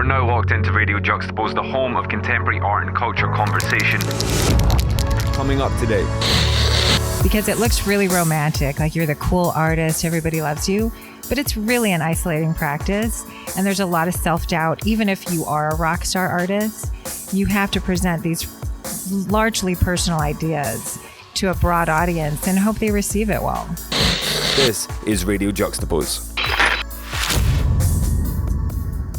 You're now locked into Radio Juxtapoz, the home of contemporary art and culture conversation. Coming up today. Because it looks really romantic, like you're the cool artist, everybody loves you, but it's really an isolating practice, and there's a lot of self-doubt. Even if you are a rock star artist, you have to present these largely personal ideas to a broad audience and hope they receive it well. This is Radio Juxtapoz.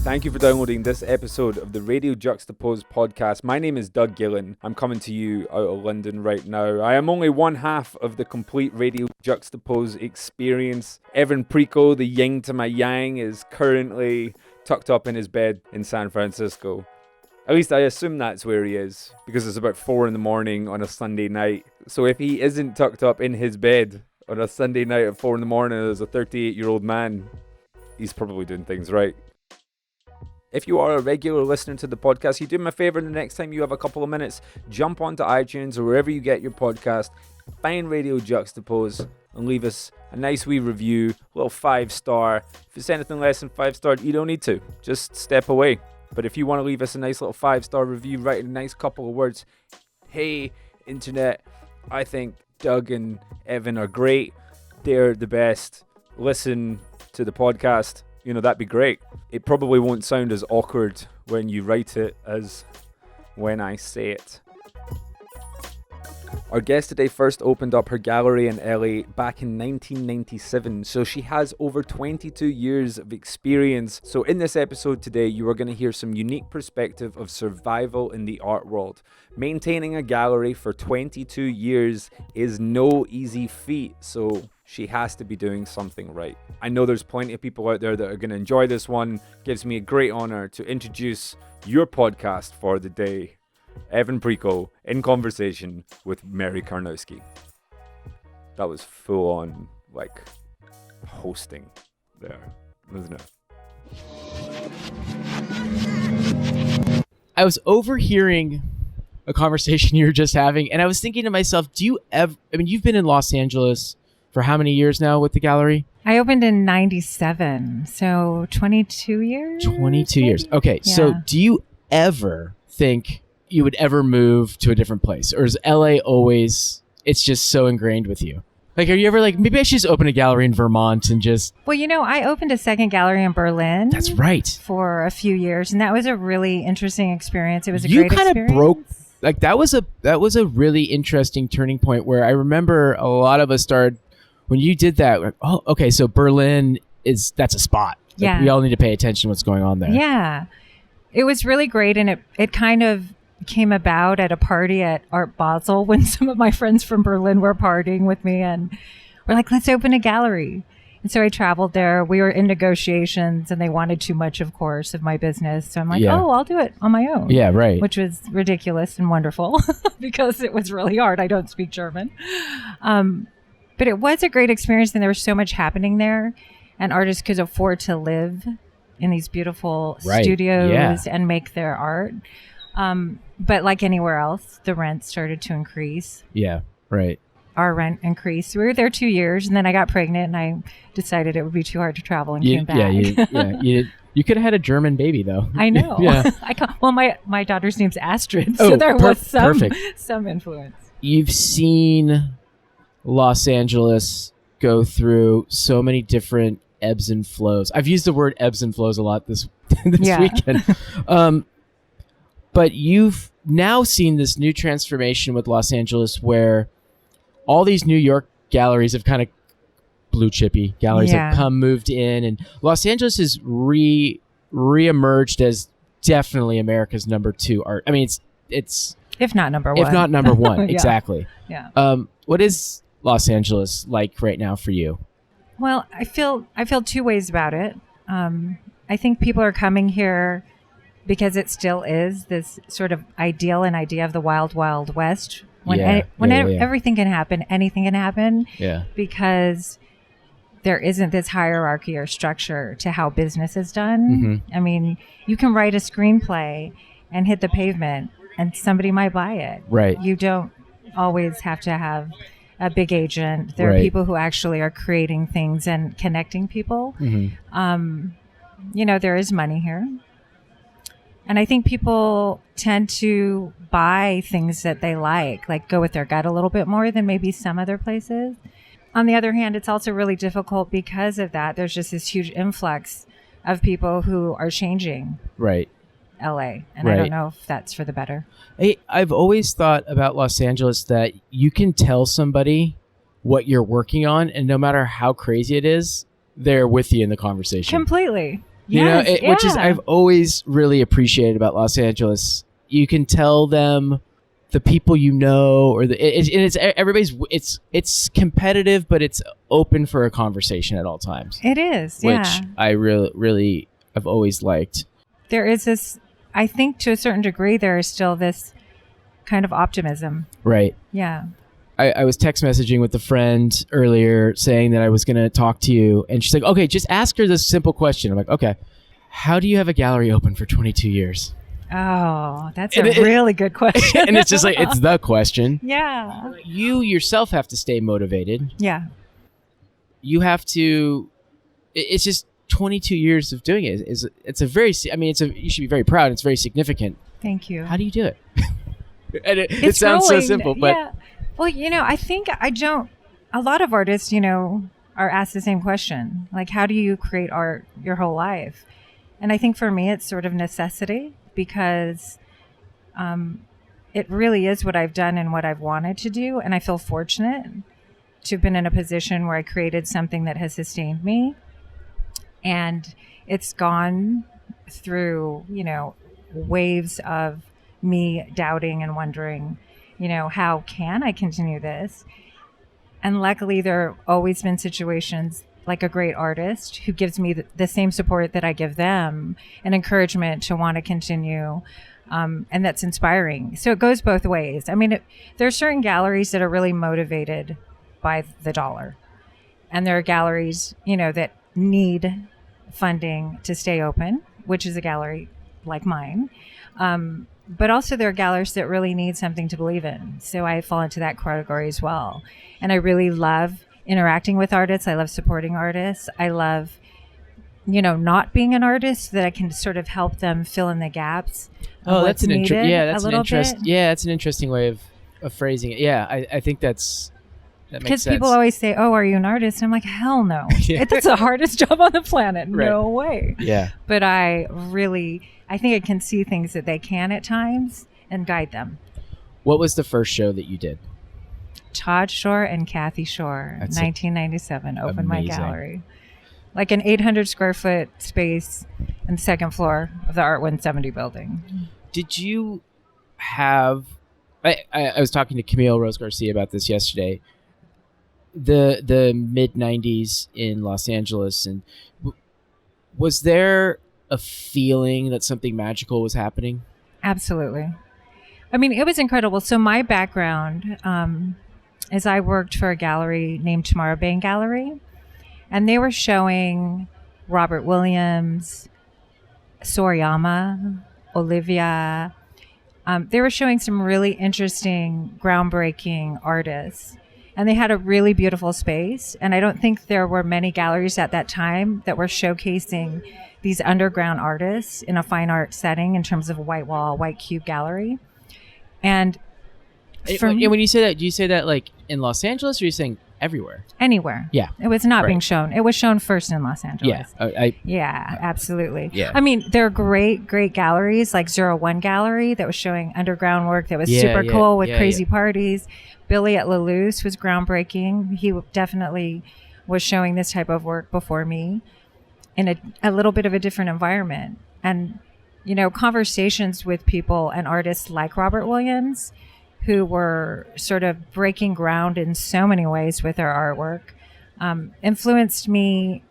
Thank you for downloading this episode of the Radio Juxtapoz podcast. My name is Doug Gillen. I'm coming to you out of London right now. I am only one half of the complete Radio Juxtapoz experience. Evan Preco, the yin to my yang, is currently tucked up in his bed in San Francisco. At least I assume that's where he is, because it's about 4 a.m. on a Sunday night. So if he isn't tucked up in his bed on a Sunday night at 4 a.m. as a 38-year-old man, he's probably doing things right. If you are a regular listener to the podcast, you do me a favor, the next time you have a couple of minutes, jump onto iTunes or wherever you get your podcast, find Radio Juxtapoz and leave us a nice wee review, a little 5-star. If it's anything less than 5-star, you don't need to. Just step away. But if you want to leave us a nice little 5-star review, write a nice couple of words. Hey, internet, I think Doug and Evan are great. They're the best. Listen to the podcast. You know, that'd be great. It probably won't sound as awkward when you write it as when I say it. Our guest today first opened up her gallery in LA back in 1997, so she has over 22 years of experience. So in this episode today, you are going to hear some unique perspective of survival in the art world. Maintaining a gallery for 22 years is no easy feat, so she has to be doing something right. I know there's plenty of people out there that are going to enjoy this one. Gives me a great honor to introduce your podcast for the day. Evan Preco in conversation with Merry Karnowsky. That was full on, like, hosting there, wasn't it? I was overhearing a conversation you were just having, and I was thinking to myself, you've been in Los Angeles for how many years now with the gallery? I opened in 97, so 22 years? 22 years. Okay, yeah. So do you ever think you would ever move to a different place? Or is LA always, it's just so ingrained with you? Like, are you ever like, maybe I should just open a gallery in Vermont and just... Well, you know, I opened a second gallery in Berlin. That's right. For a few years, and that was a really interesting experience. It was a great experience. You kind of broke, like, that was a really interesting turning point where I remember a lot of us started, when you did that, like, oh, okay, so Berlin that's a spot. Like, yeah. We all need to pay attention to what's going on there. Yeah. It was really great, and it kind of came about at a party at Art Basel when some of my friends from Berlin were partying with me, and we're like, let's open a gallery. And so I traveled there. We were in negotiations, and they wanted too much, of course, of my business. So I'm like, oh, I'll do it on my own. Yeah, right. Which was ridiculous and wonderful because it was really hard. I don't speak German. But it was a great experience, and there was so much happening there, and artists could afford to live in these beautiful studios and make their art. But like anywhere else, the rent started to increase. Yeah, right. Our rent increased. We were there 2 years, and then I got pregnant, and I decided it would be too hard to travel and came back. You could have had a German baby, though. I know. Yeah. My daughter's name's Astrid, so there was some influence. You've seen Los Angeles go through so many different ebbs and flows. I've used the word ebbs and flows a lot this weekend. But you've now seen this new transformation with Los Angeles where all these New York galleries have kind of blue chippy galleries have moved in, and Los Angeles has re-emerged as definitely America's number 2 art. I mean, it's if not number 1. If not number 1, exactly. Yeah. What is Los Angeles like right now for you? Well, I feel 2 ways about it. I think people are coming here because it still is this sort of ideal and idea of the wild, wild west. When everything can happen, anything can happen. Yeah. Because there isn't this hierarchy or structure to how business is done. Mm-hmm. I mean, you can write a screenplay and hit the pavement and somebody might buy it. Right. You don't always have to have a big agent. There are people who actually are creating things and connecting people. Mm-hmm. There is money here. And I think people tend to buy things that they like go with their gut a little bit more than maybe some other places. On the other hand, it's also really difficult because of that. There's just this huge influx of people who are changing Right. LA. And Right. I don't know if that's for the better. I've always thought about Los Angeles that you can tell somebody what you're working on, and no matter how crazy it is, they're with you in the conversation. Completely. You Yes, know, which is yeah. I've always really appreciated about Los Angeles. You can tell them the people you know, or it's everybody's. It's competitive, but it's open for a conversation at all times. It is, Which yeah. I really have always liked. There is this, I think to a certain degree, there is still this kind of optimism. Right. Yeah. I was text messaging with a friend earlier saying that I was going to talk to you, and she's like, okay, just ask her this simple question. I'm like, okay, how do you have a gallery open for 22 years? Oh, that's And a really good question. And it's just like, it's the question. Yeah. You yourself have to stay motivated. Yeah. You have to, it's just 22 years of doing it. It's a very, I mean, you should be very proud. It's very significant. Thank you. How do you do it? And it It's sounds so rolling. simple, but Yeah. Well, I think a lot of artists, are asked the same question. Like, how do you create art your whole life? And I think for me, it's sort of necessity because it really is what I've done and what I've wanted to do. And I feel fortunate to have been in a position where I created something that has sustained me. And it's gone through, waves of me doubting and wondering, how can I continue this? And luckily, there have always been situations like a great artist who gives me the same support that I give them and encouragement to want to continue. And that's inspiring. So it goes both ways. I mean, there are certain galleries that are really motivated by the dollar. And there are galleries, that need funding to stay open, which is a gallery like mine. But also there are galleries that really need something to believe in. So I fall into that category as well. And I really love interacting with artists. I love supporting artists. I love, not being an artist, that I can sort of help them fill in the gaps. oh, that's an interesting. Yeah, that's an interest. Bit. Yeah, that's an interesting way of phrasing it. Yeah, I think that makes sense. Because people always say, "Oh, are you an artist?" And I'm like, "Hell no! Yeah. It's the hardest job on the planet. Right. No way." Yeah. But I think I can see things that they can at times and guide them. What was the first show that you did? Todd Schorr and Kathy Schorr, That's 1997, opened my amazing. gallery. Like an 800 square foot space on the second floor of the Art 170 building. Did you have? I was talking to Camille Rose Garcia about this yesterday. The mid 90s in Los Angeles, and was there a feeling that something magical was happening? Absolutely. I mean, it was incredible. So my background is I worked for a gallery named Tomorrow Bang Gallery, and they were showing Robert Williams, Soriyama, Olivia. They were showing some really interesting, groundbreaking artists. And they had a really beautiful space. And I don't think there were many galleries at that time that were showcasing these underground artists in a fine art setting in terms of a white wall, white cube gallery. And When you say that, do you say that like in Los Angeles, or are you saying everywhere? Anywhere. Yeah. It was not Right. being shown. It was shown first in Los Angeles. Yeah. Yeah, absolutely. Yeah. I mean, there are great galleries like 01 Gallery that was showing underground work that was super cool with crazy parties. Billy at Lelouch was groundbreaking. He definitely was showing this type of work before me in a little bit of a different environment. And, conversations with people and artists like Robert Williams, who were sort of breaking ground in so many ways with their artwork, influenced me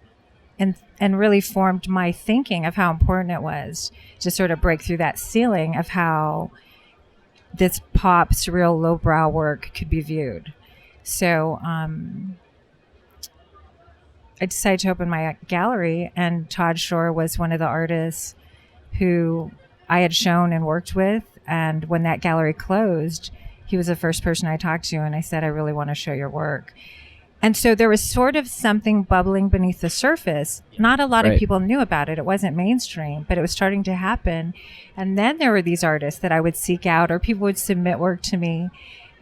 and really formed my thinking of how important it was to sort of break through that ceiling of how this pop, surreal, lowbrow work could be viewed. So I decided to open my gallery, and Todd Schorr was one of the artists who I had shown and worked with. And when that gallery closed, he was the first person I talked to, and I said, I really want to show your work. And so there was sort of something bubbling beneath the surface. Not a lot of Right. people knew about it. It wasn't mainstream, but it was starting to happen. And then there were these artists that I would seek out, or people would submit work to me.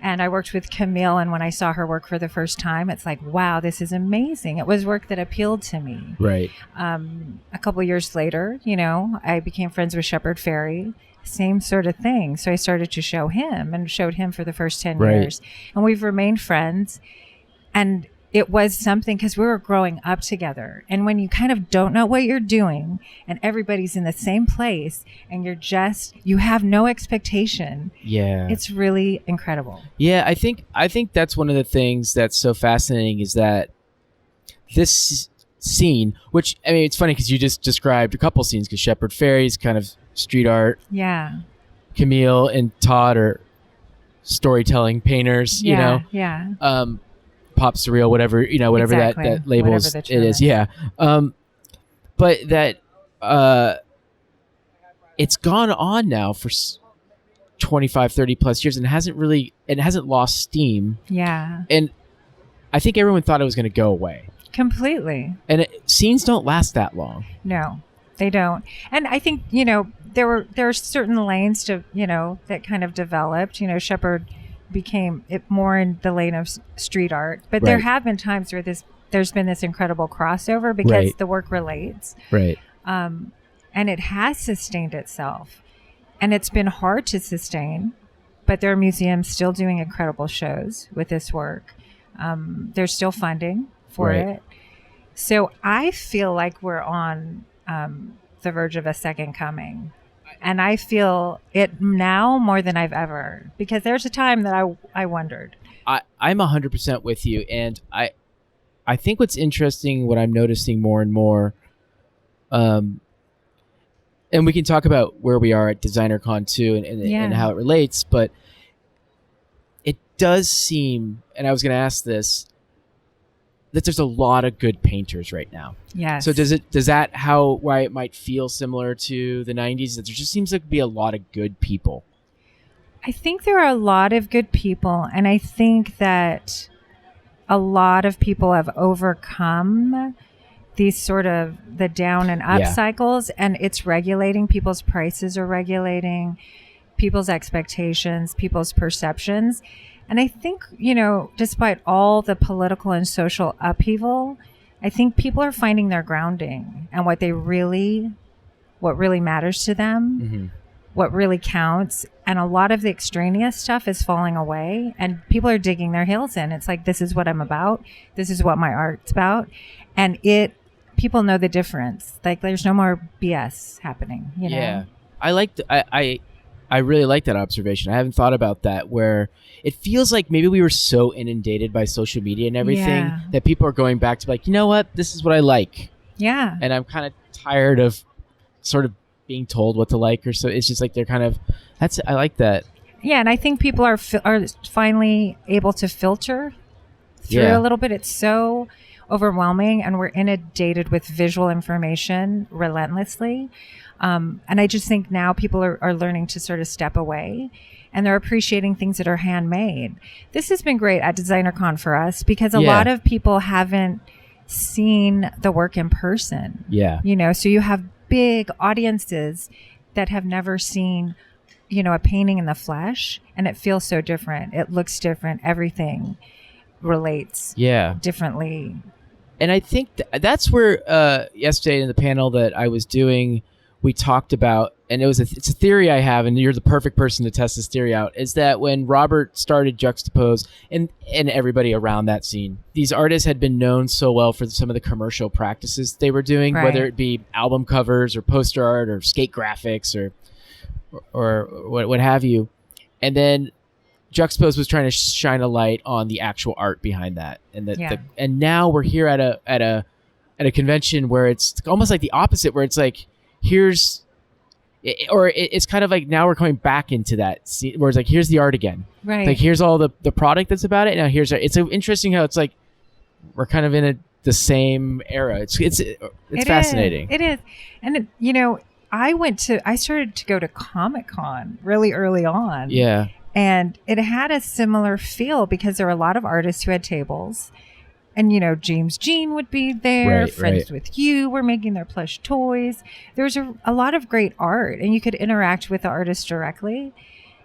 And I worked with Camille, and when I saw her work for the first time, it's like, wow, this is amazing. It was work that appealed to me. Right. A couple years later, I became friends with Shepard Fairey. Same sort of thing. So I started to show him and showed him for the first 10 Right. years. And we've remained friends. And it was something because we were growing up together. And when you kind of don't know what you're doing and everybody's in the same place and you have no expectation, Yeah. it's really incredible. Yeah, I think that's one of the things that's so fascinating is that this scene, which, I mean, it's funny because you just described a couple scenes, because Shepard Fairey's kind of street art, Yeah. Camille and Todd are storytelling painters, Yeah. Yeah. Pop Surreal, whatever Exactly. that labels Whatever the it term is. is. Yeah. But that it's gone on now for 25, 30 plus years and hasn't lost steam. Yeah. And I think everyone thought it was going to go away. Completely. And scenes don't last that long. No, they don't. And I think, there are certain lanes to, that kind of developed. Shepard became it more in the lane of street art. But there Right. have been times where there's been this incredible crossover because Right. the work relates. Right. And it has sustained itself. And it's been hard to sustain, but there are museums still doing incredible shows with this work. There's still funding for Right. it. So I feel like we're on the verge of a second coming. And I feel it now more than I've ever, because there's a time that I wondered. I'm 100% with you. And I think what's interesting, what I'm noticing more and more, and we can talk about where we are at DesignerCon too and how it relates, but it does seem, and I was going to ask this, that there's a lot of good painters right now. Yes. So why it might feel similar to the 90s, that there just seems like to be a lot of good people. I think there are a lot of good people, and I think that a lot of people have overcome these sort of the down and up Yeah. cycles, and it's regulating. People's prices are regulating people's expectations, people's perceptions. And I think, despite all the political and social upheaval, I think people are finding their grounding and what really matters to them, Mm-hmm. what really counts. And a lot of the extraneous stuff is falling away and people are digging their heels in. It's like, this is what I'm about. This is what my art's about. And people know the difference. Like, there's no more BS happening, Yeah. I really like that observation. I haven't thought about that, where it feels like maybe we were so inundated by social media and everything Yeah. that people are going back to like, you know what, this is what I like. Yeah. And I'm kind of tired of sort of being told what to like, or so. It's just like they're kind of, I like that. Yeah, and I think people are finally able to filter through Yeah. a little bit. It's so overwhelming, and we're inundated with visual information relentlessly. And I just think now people are learning to sort of step away, and they're appreciating things that are handmade. This has been great at DesignerCon for us because a Yeah. lot of people haven't seen the work in person. Yeah. So you have big audiences that have never seen, a painting in the flesh, and it feels so different. It looks different. Everything relates Yeah. differently. And I think that's where yesterday in the panel that I was doing, we talked about, and it's a theory I have, and you're the perfect person to test this theory out, is that when Robert started Juxtapoz and everybody around that scene, these artists had been known so well for some of the commercial practices they were doing, Right. whether it be album covers or poster art or skate graphics or what have you. And then Juxtapoz was trying to shine a light on the actual art behind that, and now we're here at a convention where it's almost like the opposite, where it's like it's kind of like now we're coming back into that scene where it's like, here's the art again, Right. like here's all the product that's about it. Now it's so interesting how it's like we're kind of in the same era. It's fascinating. It is. And I started to go to Comic-Con really early on. Yeah. And it had a similar feel because there were a lot of artists who had tables. And, James Jean would be there. Friends with You were making their plush toys. There was a lot of great art, and you could interact with the artist directly.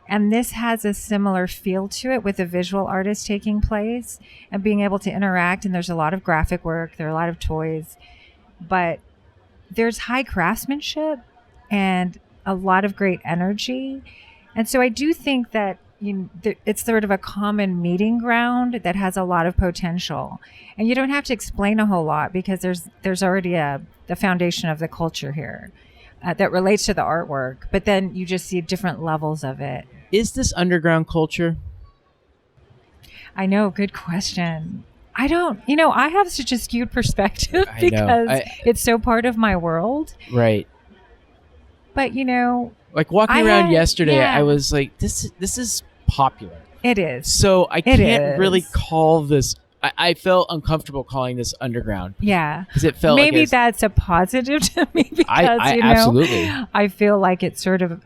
And this has a similar feel to it with a visual artist taking place and being able to interact. And there's a lot of graphic work. There are a lot of toys. But there's high craftsmanship and a lot of great energy. And so I do think that it's sort of a common meeting ground that has a lot of potential. And you don't have to explain a whole lot because there's already the foundation of the culture here that relates to the artwork. But then you just see different levels of it. Is this underground culture? I know. Good question. I don't, I have such a skewed perspective because it's so part of my world. Right. But, like walking around yesterday, I was like, this is popular. It is. So I can't really call this. I felt uncomfortable calling this underground. Yeah. Because it felt maybe that's a positive to me because, absolutely. I feel like it's sort of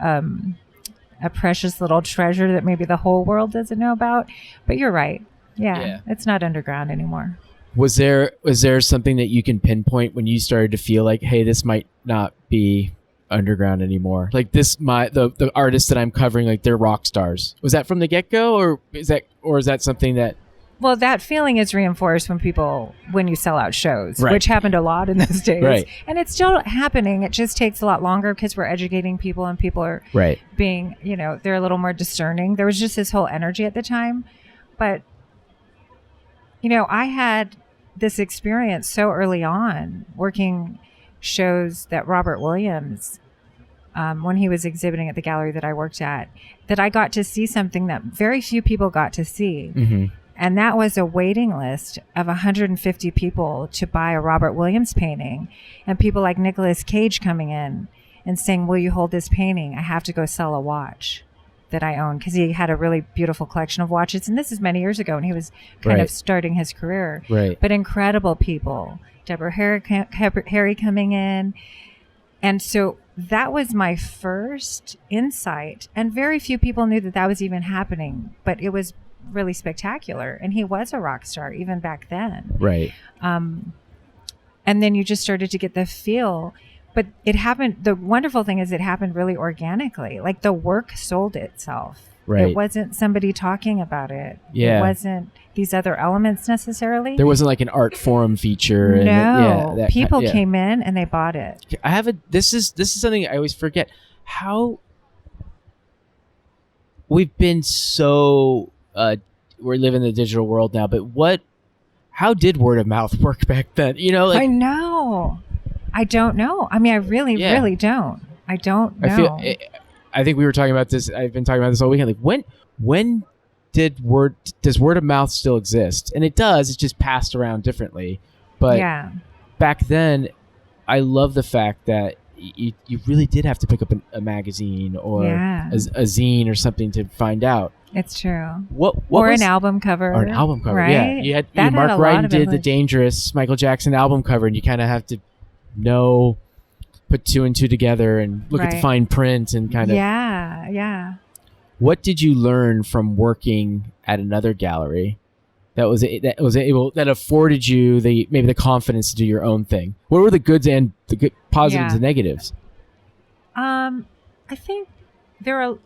a precious little treasure that maybe the whole world doesn't know about. But you're right. Yeah. It's not underground anymore. Was there something that you can pinpoint when you started to feel like, hey, this might not be underground anymore? Like the artists that I'm covering, like they're rock stars. Was that from the get-go, or is that something that? Well, that feeling is reinforced when you sell out shows, which happened a lot in those days. Right. And it's still happening. It just takes a lot longer because we're educating people and people are being, they're a little more discerning. There was just this whole energy at the time. But, I had this experience so early on working shows that Robert Williams, when he was exhibiting at the gallery that I worked at, that I got to see something that very few people got to see. Mm-hmm. And that was a waiting list of 150 people to buy a Robert Williams painting, and people like Nicolas Cage coming in and saying, will you hold this painting? I have to go sell a watch that I own, because he had a really beautiful collection of watches. And this is many years ago, and he was kind of starting his career. Right. But incredible people. Deborah Harry coming in. And so that was my first insight. And very few people knew that was even happening. But it was really spectacular. And he was a rock star even back then. Right. And then you just started to get the feel. But it happened. The wonderful thing is it happened really organically. Like the work sold itself. Right. It wasn't somebody talking about it. Yeah. It wasn't these other elements necessarily. There wasn't like an art forum feature. No. People came in and they bought it. This is something I always forget. How we've been so we're living in the digital world now, but how did word of mouth work back then? I know. I don't know. I mean, I really don't. I don't know. I think we were talking about this. I've been talking about this all weekend. Like when does word of mouth still exist? And it does. It's just passed around differently. But back then, I love the fact that you really did have to pick up a magazine or a zine or something to find out. It's true. An album cover. Or an album cover, right? yeah. You had Mark Ryden did the Dangerous Michael Jackson album cover, and you kind of have to put two and two together and look at the fine print and kind of. Yeah. What did you learn from working at another gallery that afforded you maybe the confidence to do your own thing? What were the goods and the positives and negatives? I think there are,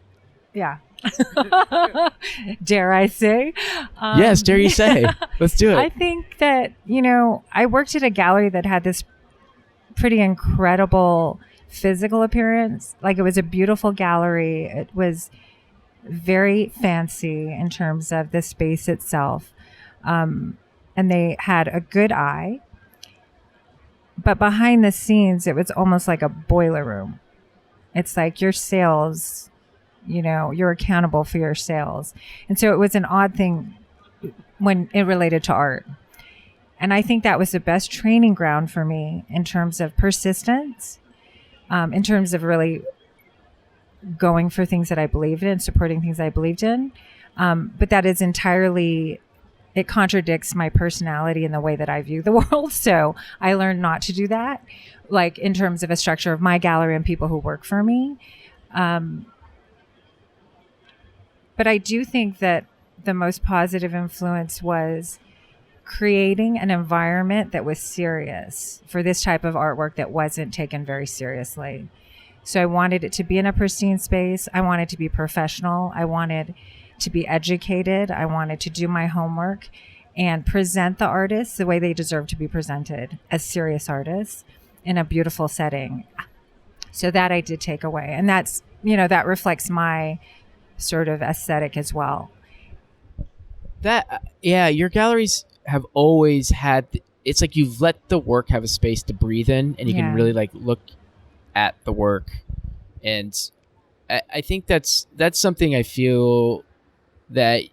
dare I say? Yes, dare you say? Let's do it. I think that, I worked at a gallery that had this pretty incredible physical appearance. Like, it was a beautiful gallery. It was very fancy in terms of the space itself. And they had a good eye. But behind the scenes, it was almost like a boiler room. It's like your sales, you're accountable for your sales. And so it was an odd thing when it related to art. And I think that was the best training ground for me in terms of persistence, in terms of really going for things that I believed in, supporting things I believed in. But that is entirely, it contradicts my personality and the way that I view the world. So I learned not to do that, like in terms of a structure of my gallery and people who work for me. But I do think that the most positive influence was creating an environment that was serious for this type of artwork that wasn't taken very seriously. So I wanted it to be in a pristine space. I wanted to be professional. I wanted to be educated. I wanted to do my homework and present the artists the way they deserve to be presented, as serious artists in a beautiful setting. So that I did take away. And that's, that reflects my sort of aesthetic as well. Your galleries have always had, it's like you've let the work have a space to breathe in, and you can really like look at the work. And I think that's something I feel that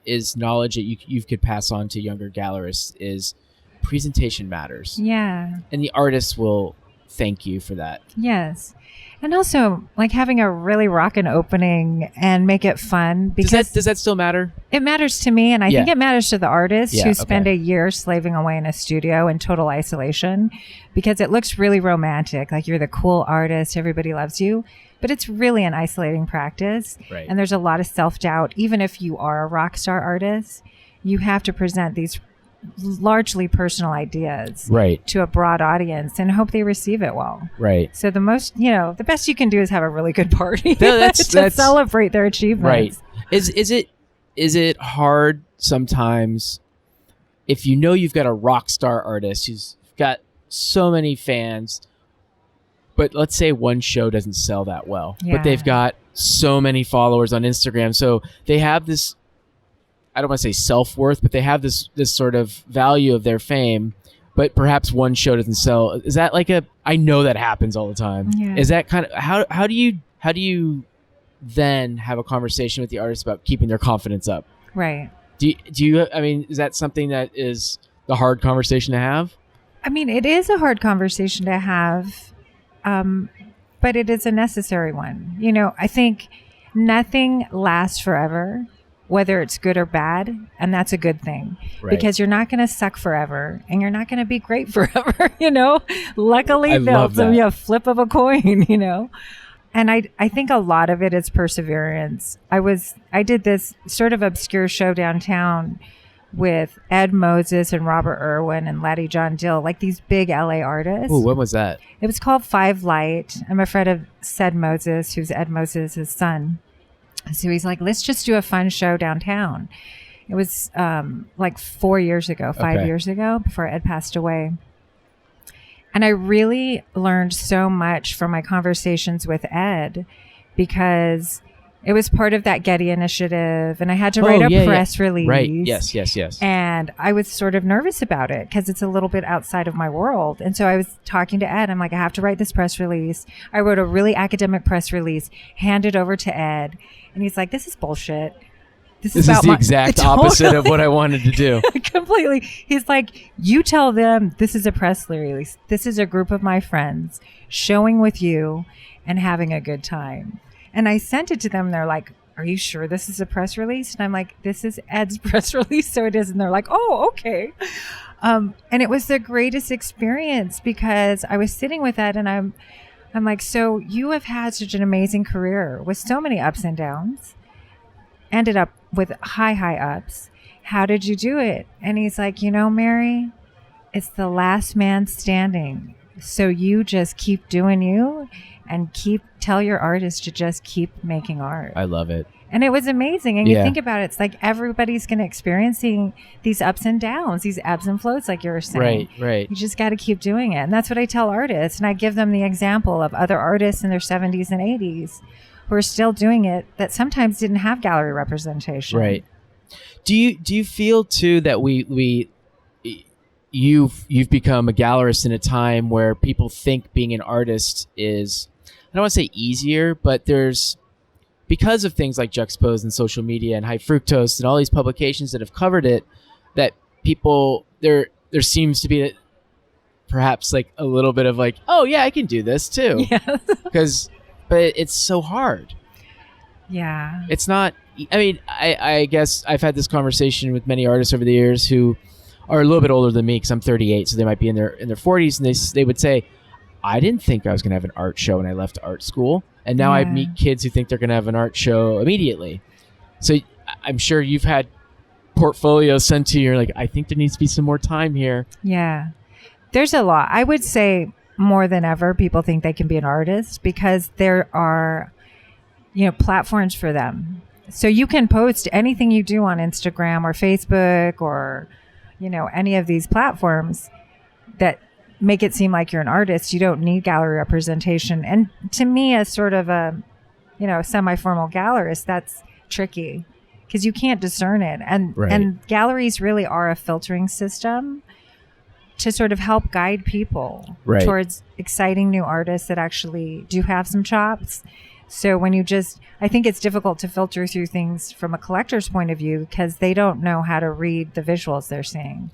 is knowledge that you could pass on to younger gallerists, is presentation matters. Yeah. And the artists will thank you for that. Yes. And also, like, having a really rockin' opening and make it fun. Because does that still matter? It matters to me, and I think it matters to the artists who spend a year slaving away in a studio in total isolation, because it looks really romantic. Like, you're the cool artist, everybody loves you. But it's really an isolating practice. Right. And there's a lot of self-doubt. Even if you are a rock star artist, you have to present these largely personal ideas to a broad audience and hope they receive it well. Right. So the best you can do is have a really good party that's to celebrate their achievements. Right. Is it hard sometimes if you've got a rock star artist who's got so many fans, but let's say one show doesn't sell that well, but they've got so many followers on Instagram, so they have this, I don't want to say self-worth, but they have this sort of value of their fame, but perhaps one show doesn't sell. Is that like I know that happens all the time. Yeah. Is that kind of, how do you then have a conversation with the artist about keeping their confidence up? Right. Do you, is that something that is the hard conversation to have? It is a hard conversation to have, but it is a necessary one. I think nothing lasts forever, whether it's good or bad, and that's a good thing, because you're not going to suck forever and you're not going to be great forever. Luckily, they'll be a flip of a coin. And I think a lot of it is perseverance. I did this sort of obscure show downtown with Ed Moses and Robert Irwin and Laddie John Dill, like these big LA artists. Ooh, when was that? It was called Five Light. I'm a friend of Ced Moses, who's Ed Moses' son. So he's like, let's just do a fun show downtown. It was like 5 years ago, before Ed passed away. And I really learned so much from my conversations with Ed, because it was part of that Getty initiative, and I had to write a press release. Right. Yes. And I was sort of nervous about it because it's a little bit outside of my world. And so I was talking to Ed. I'm like, I have to write this press release. I wrote a really academic press release, handed over to Ed. And he's like, this is bullshit. This is the exact opposite of what I wanted to do. Completely. He's like, you tell them this is a press release. This is a group of my friends showing with you and having a good time. And I sent it to them. They're like, are you sure this is a press release? And I'm like, this is Ed's press release, so it is. And they're like, oh, okay. And it was the greatest experience, because I was sitting with Ed and I'm like, so you have had such an amazing career with so many ups and downs, ended up with high ups. How did you do it? And he's like, Mary, it's the last man standing. So you just keep doing you and tell your artist to just keep making art. I love it. And it was amazing. And you think about it, it's like everybody's going to experiencing these ups and downs, these ebbs and flows, like you were saying. Right. You just got to keep doing it. And that's what I tell artists. And I give them the example of other artists in their 70s and 80s who are still doing it, that sometimes didn't have gallery representation. Right. Do you feel too that you've become a gallerist in a time where people think being an artist is, I don't want to say easier, but because of things like Juxtapoz and social media and High Fructose and all these publications that have covered it, that people, there seems to be perhaps like a little bit of like, oh yeah, I can do this too. Yeah. But it's so hard. Yeah. It's not, I guess I've had this conversation with many artists over the years who are a little bit older than me, because I'm 38, so they might be in their 40s, and they would say, I didn't think I was going to have an art show when I left art school. And now I meet kids who think they're going to have an art show immediately. So I'm sure you've had portfolio sent to you. You're like, I think there needs to be some more time here. Yeah. There's a lot. I would say more than ever, people think they can be an artist because there are, platforms for them. So you can post anything you do on Instagram or Facebook or, any of these platforms that make it seem like you're an artist. You don't need gallery representation. And to me, as sort of a, semi-formal gallerist, that's tricky because you can't discern it. And galleries really are a filtering system to sort of help guide people towards exciting new artists that actually do have some chops. So when I think it's difficult to filter through things from a collector's point of view because they don't know how to read the visuals they're seeing.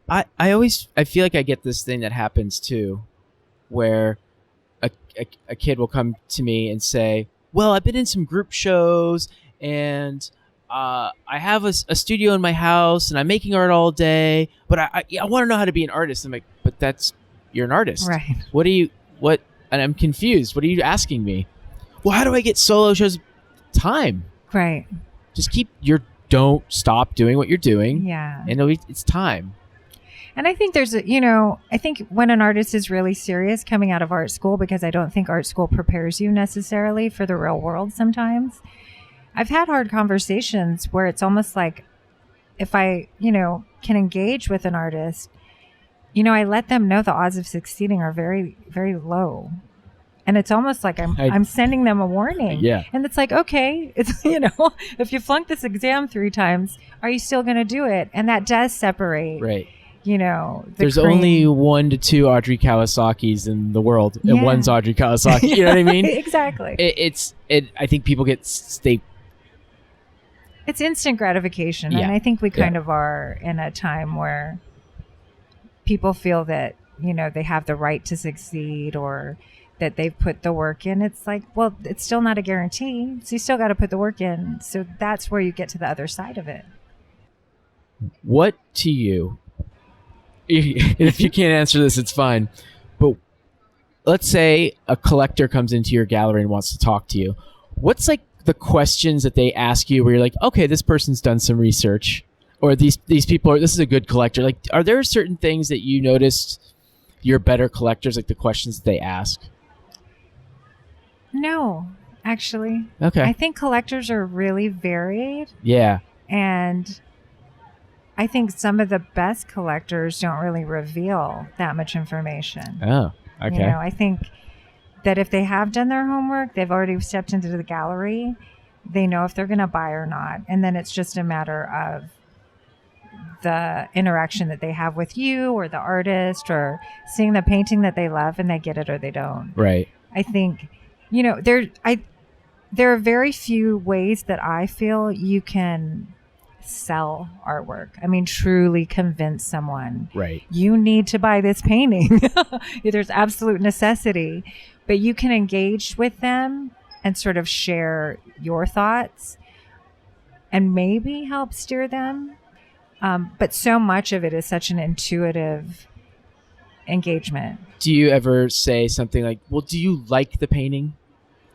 I feel like I get this thing that happens too, where a kid will come to me and say, well, I've been in some group shows and I have a studio in my house and I'm making art all day, but I want to know how to be an artist. I'm like, but you're an artist. Right. And I'm confused. What are you asking me? Well, how do I get solo shows? Time. Right. Just don't stop doing what you're doing. Yeah. And it's time. And I think I think when an artist is really serious coming out of art school, because I don't think art school prepares you necessarily for the real world sometimes. I've had hard conversations where it's almost like if I, can engage with an artist, I let them know the odds of succeeding are very, very low. And it's almost like I'm sending them a warning. Yeah. And it's like, okay, it's, if you flunk this exam 3 times, are you still going to do it? And that does separate. Right. There's only 1 to 2 Audrey Kawasaki's in the world, and one's Audrey Kawasaki. You know what I mean? Exactly. I think people it's instant gratification. Yeah. And I think we kind of are in a time where people feel that, they have the right to succeed or that they've put the work in. It's like, well, it's still not a guarantee. So you still got to put the work in. So that's where you get to the other side of it. What to you, if you can't answer this, it's fine. But let's say a collector comes into your gallery and wants to talk to you. What's like the questions that they ask you where you're like, okay, this person's done some research, or these people this is a good collector. Like, are there certain things that you noticed you're better collectors, like the questions that they ask? No, actually. Okay. I think collectors are really varied. Yeah. And I think some of the best collectors don't really reveal that much information. Oh, okay. I think that if they have done their homework, they've already stepped into the gallery, they know if they're going to buy or not. And then it's just a matter of the interaction that they have with you or the artist or seeing the painting that they love and they get it or they don't. Right. I think, there are very few ways that I feel you can sell artwork. I mean, truly convince someone. Right. You need to buy this painting. There's absolute necessity. But you can engage with them and sort of share your thoughts and maybe help steer them. But so much of it is such an intuitive engagement. Do you ever say something like, well, do you like the painting?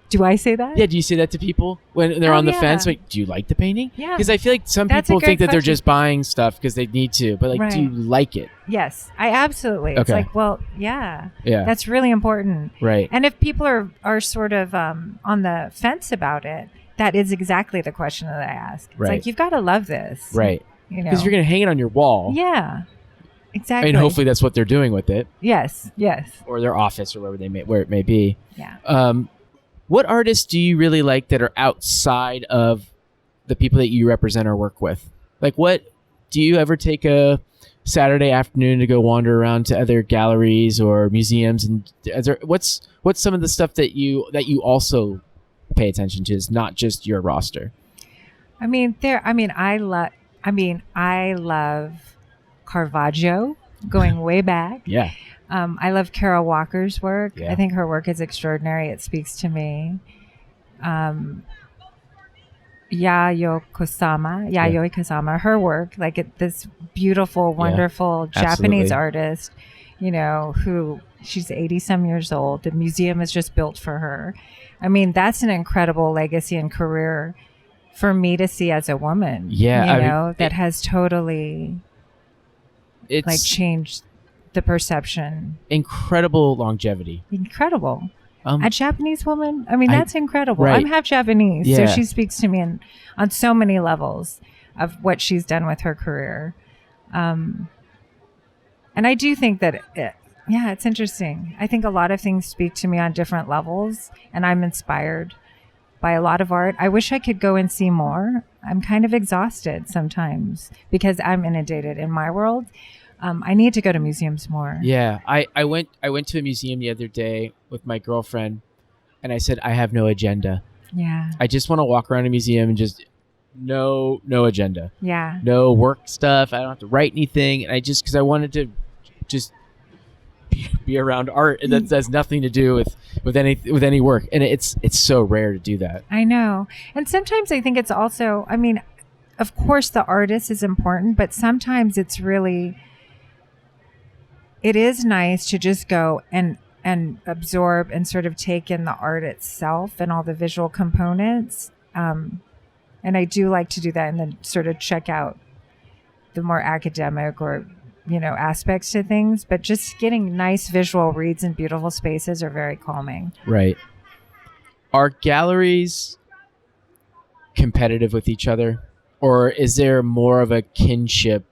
Do I say that? Yeah, do you say that to people when they're on the fence? Like, do you like the painting? Yeah. Because I feel like some people think that they're just buying stuff because they need to, but like, do you like it? Yes, I absolutely. It's like, well, yeah. That's really important. Right. And if people are sort of on the fence about it, that is exactly the question that I ask. It's like, you've got to love this. Right. Because you're going to hang it on your wall. Yeah. Exactly. And hopefully that's what they're doing with it. Yes. Or their office or where it may be. Yeah. What artists do you really like that are outside of the people that you represent or work with? Like, what do you ever take a Saturday afternoon to go wander around to other galleries or museums? And what's some of the stuff that you also pay attention to? Is not just your roster. I love Caravaggio, going way back. Yeah. I love Kara Walker's work. Yeah. I think her work is extraordinary. It speaks to me. Yayoi Kusama, her work, this beautiful, wonderful Japanese artist, who she's 80 some years old. The museum is just built for her. I mean, that's an incredible legacy and career. for me to see as a woman. Yeah, that has totally it's changed the perception. incredible longevity. Incredible. A Japanese woman. I mean, that's incredible. Right. I'm half Japanese, Yeah. so she speaks to me on so many levels of what she's done with her career. And I do think that, it's interesting. I think a lot of things speak to me on different levels, and I'm inspired by a lot of art. I wish I could go and see more. I'm kind of exhausted sometimes because I'm inundated in my world. I need to go to museums more. Yeah, I went to a museum the other day with my girlfriend, and I said I have no agenda. Yeah. I just want to walk around a museum and just no agenda. Yeah. No work stuff. I don't have to write anything. And because I wanted to just be around art that has nothing to do with any work, and it's so rare to do that. I know. And sometimes I think it's also, I mean, of course the artist is important, but sometimes it is nice to just go and absorb and sort of take in the art itself and all the visual components. And I do like to do that and then sort of check out the more academic or aspects to things, but just getting nice visual reads in beautiful spaces are very calming. Right. Are galleries competitive with each other, or is there more of a kinship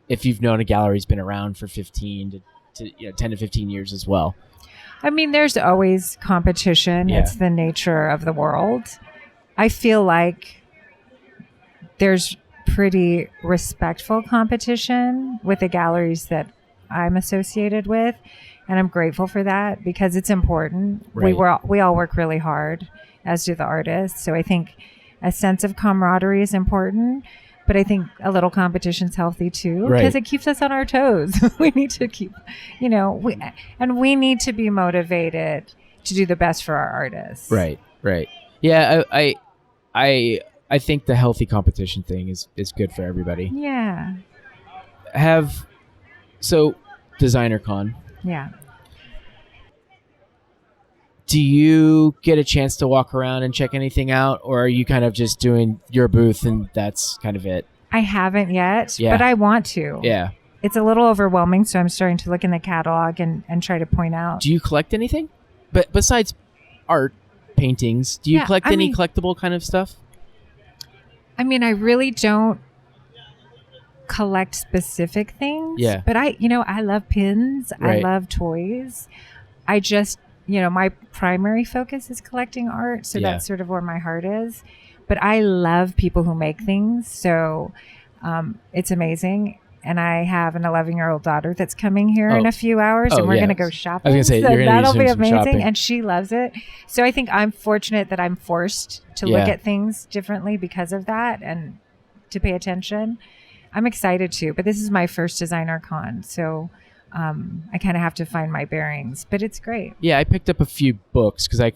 if you've known a gallery's been around for 10 to 15 years as well? I mean, there's always competition. Yeah. It's the nature of the world. I feel like there's pretty respectful competition with the galleries that I'm associated with, and I'm grateful for that because it's important. Right. We all work really hard, as do the artists. So I think a sense of camaraderie is important, but I think a little competition's healthy too because it keeps us on our toes. We need to keep, we need to be motivated to do the best for our artists. Right. Yeah, I think the healthy competition thing is good for everybody. Yeah. Designer Con. Yeah. Do you get a chance to walk around and check anything out, or are you kind of just doing your booth and that's kind of it? I haven't yet, but I want to. Yeah. It's a little overwhelming, so I'm starting to look in the catalog and try to point out. Do you collect anything? But besides art, paintings, do you collect any collectible kind of stuff? I mean, I really don't collect specific things. Yeah. But I love pins. Right. I love toys. I just, my primary focus is collecting art. So that's sort of where my heart is. But I love people who make things. So it's amazing. And I have an 11-year-old daughter that's coming here in a few hours, and we're going to go shopping. I was going to say, you're that'll be some amazing, shopping. and she loves it. So I think I'm fortunate that I'm forced to look at things differently because of that, and to pay attention. I'm excited too, but this is my first designer con, so I kind of have to find my bearings. But it's great. Yeah, I picked up a few books because I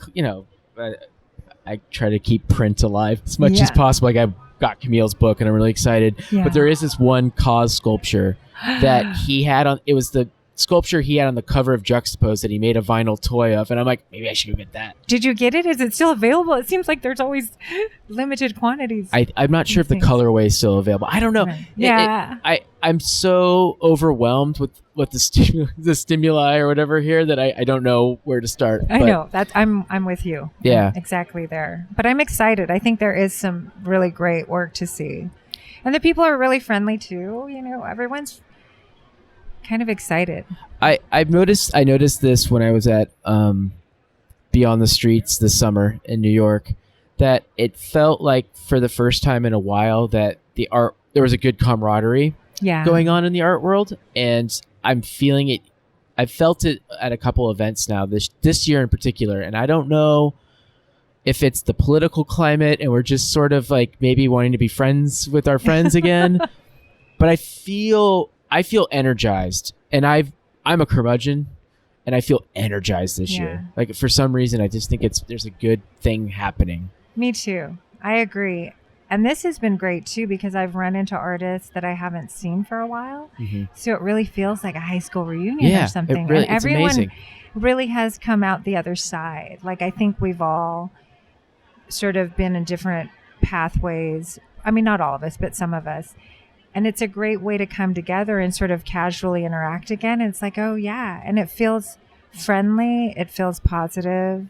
try to keep print alive as much as possible. Like I got Camille's book and I'm really excited. Yeah. But there is this one Cause sculpture that he had on. It was the sculpture he had on the cover of Juxtapoz that he made a vinyl toy of, and I'm like, maybe I should go get that. Did you get it? Is it still available? It seems like there's always limited quantities. I'm not sure if the colorway is still available. I don't know. Right. Yeah. I'm so overwhelmed with the stimuli or whatever here that I don't know where to start. I know that I'm with you. Yeah. I'm exactly there. But I'm excited. I think there is some really great work to see. And the people are really friendly too. Everyone's kind of excited. I noticed this when I was at Beyond the Streets this summer in New York, that it felt like for the first time in a while that there was a good camaraderie going on in the art world, and I'm feeling it. I've felt it at a couple events now this year in particular, and I don't know if it's the political climate and we're just sort of like maybe wanting to be friends with our friends again, but I feel energized, and I'm a curmudgeon, and I feel energized this year. Like for some reason, I just think there's a good thing happening. Me too. I agree. And this has been great too, because I've run into artists that I haven't seen for a while. Mm-hmm. So it really feels like a high school reunion or something. And everyone amazing. Really has come out the other side. Like I think we've all sort of been in different pathways. I mean, not all of us, but some of us. And it's a great way to come together and sort of casually interact again. And it's like, oh, yeah. And it feels friendly. It feels positive.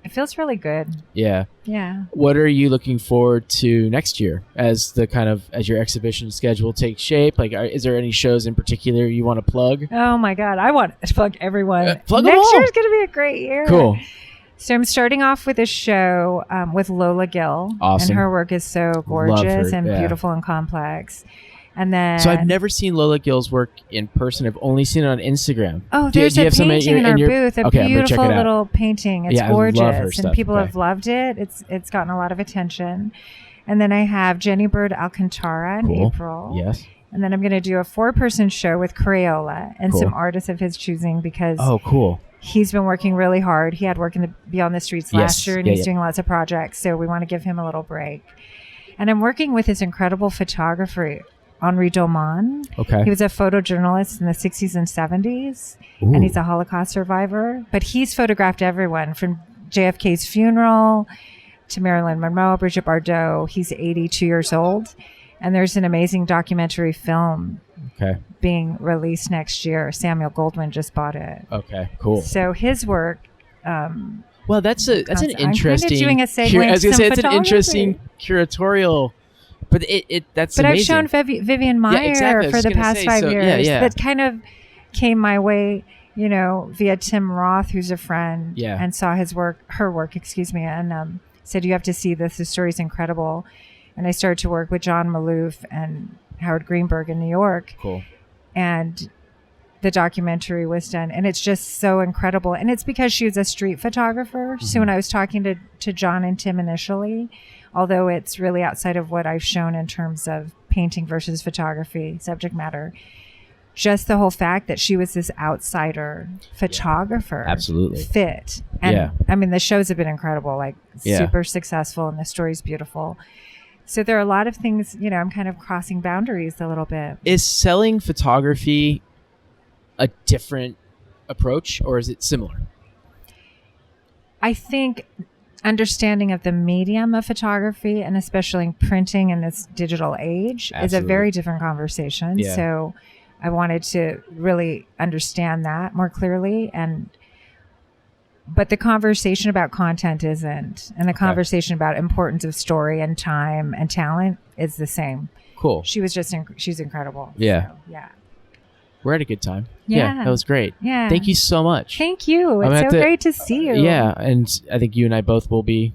It feels really good. Yeah. Yeah. What are you looking forward to next year as your exhibition schedule takes shape? Like, is there any shows in particular you want to plug? Oh, my God. I want to plug everyone. Plug them Next all. year's going to be a great year. Cool. So I'm starting off with a show with Lola Gill. Awesome. And her work is so gorgeous and beautiful and complex. And then... So I've never seen Lola Gill's work in person. I've only seen it on Instagram. Oh, there's a painting in our booth, a beautiful little painting. It's gorgeous. I love her stuff. And people have loved it. It's gotten a lot of attention. And then I have Jenny Bird Alcantara in April. Yes. And then I'm going to do a 4-person show with Craola and some artists of his choosing because... Oh, cool. He's been working really hard. He had work in the Beyond the Streets last year, and he's doing lots of projects. So we want to give him a little break. And I'm working with this incredible photographer, Henri Doman. Okay. He was a photojournalist in the 60s and 70s, and he's a Holocaust survivor. But he's photographed everyone from JFK's funeral to Marilyn Monroe, Brigitte Bardot. He's 82 years old. And there's an amazing documentary film being released next year. Samuel Goldwyn just bought it. Okay, cool. So his work. Well, that's an interesting. I'm kind of doing a segue I was going to say it's an photography. interesting curatorial, but that's But amazing. I've shown Vivian Meyer for the past 5 years. Yeah. That kind of came my way, via Tim Roth, who's a friend, and saw her work, and said, you have to see this. The story's incredible. And I started to work with John Maloof and Howard Greenberg in New York. Cool. And the documentary was done. And it's just so incredible. And it's because she was a street photographer. Mm-hmm. So when I was talking to John and Tim initially, although it's really outside of what I've shown in terms of painting versus photography, subject matter, just the whole fact that she was this outsider photographer. Absolutely. Fit. And I mean, the shows have been incredible, like super successful, and the story's beautiful. So there are a lot of things, I'm kind of crossing boundaries a little bit. Is selling photography a different approach, or is it similar? I think understanding of the medium of photography, and especially printing in this digital age, is a very different conversation. Yeah. So I wanted to really understand that more clearly. But the conversation about content isn't, and the conversation about importance of story and time and talent is the same. Cool. She was she's incredible. Yeah. So, yeah. We're at a good time. Yeah. That was great. Yeah. Thank you so much. Thank you. It's so great to see you. Yeah. And I think you and I both will be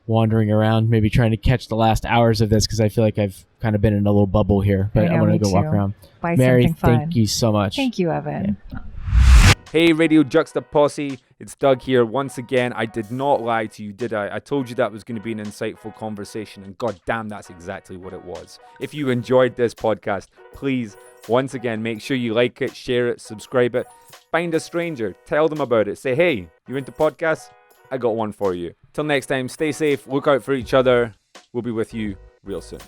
wandering around, maybe trying to catch the last hours of this, because I feel like I've kind of been in a little bubble here, but I want to go walk around. Buy Mary, something fun. thank you so much. Thank you, Evan. Yeah. Hey, Radio Juxtapoz, it's Doug here. Once again, I did not lie to you, did I? I told you that was going to be an insightful conversation, and god damn, that's exactly what it was. If you enjoyed this podcast, please, once again, make sure you like it, share it, subscribe it. Find a stranger, tell them about it. Say, hey, you into podcasts? I got one for you. Till next time, stay safe, look out for each other. We'll be with you real soon.